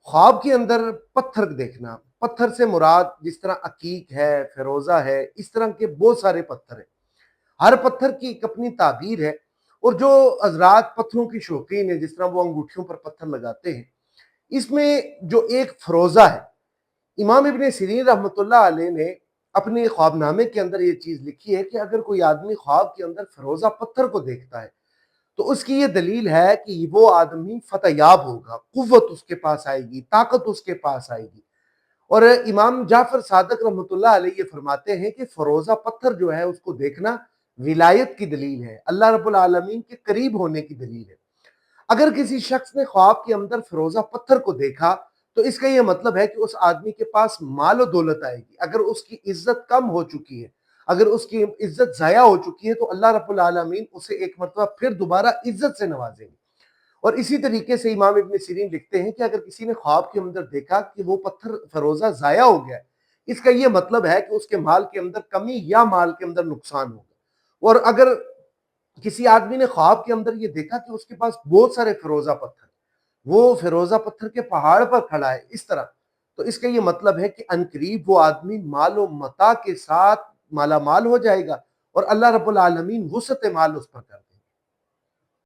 خواب کے اندر پتھر دیکھنا، پتھر سے مراد جس طرح عقیق ہے، فیروزہ ہے، اس طرح کے بہت سارے پتھر ہیں۔ ہر پتھر کی ایک اپنی تعبیر ہے، اور جو حضرات پتھروں کی شوقین ہیں، جس طرح وہ انگوٹھیوں پر پتھر لگاتے ہیں، اس میں جو ایک فروزہ ہے، امام ابن سیرین رحمۃ اللہ علیہ نے اپنے خواب نامے کے اندر یہ چیز لکھی ہے کہ اگر کوئی آدمی خواب کے اندر فروزہ پتھر کو دیکھتا ہے تو اس کی یہ دلیل ہے کہ وہ آدمی فتح یاب ہوگا، قوت اس کے پاس آئے گی، طاقت اس کے پاس آئے گی۔ اور امام جعفر صادق رحمۃ اللہ علیہ یہ فرماتے ہیں کہ فروزہ پتھر جو ہے اس کو دیکھنا ولایت کی دلیل ہے، اللہ رب العالمین کے قریب ہونے کی دلیل ہے۔ اگر کسی شخص نے خواب کے اندر فروزہ پتھر کو دیکھا تو اس کا یہ مطلب ہے کہ اس آدمی کے پاس مال و دولت آئے گی۔ اگر اس کی عزت کم ہو چکی ہے، اگر اس کی عزت ضائع ہو چکی ہے، تو اللہ رب العالمین اسے ایک مرتبہ پھر دوبارہ عزت سے نوازیں گے۔ اور اسی طریقے سے امام ابن سیرین لکھتے ہیں کہ اگر کسی نے خواب کے اندر دیکھا کہ وہ پتھر فروزہ ضائع ہو گیا ہے، اس کا یہ مطلب ہے کہ اس کے مال کے اندر کمی یا مال کے اندر نقصان ہوگا۔ اور اگر کسی آدمی نے خواب کے اندر یہ دیکھا کہ اس کے پاس بہت سارے فروزہ پتھر، وہ فیروزہ پتھر کے پہاڑ پر کھڑا ہے اس طرح، تو اس کا یہ مطلب ہے کہ عنقریب وہ آدمی مال و متاع کے ساتھ مالا مال ہو جائے گا، اور اللہ رب العالمین وسعت مال اس پر کر دے گا۔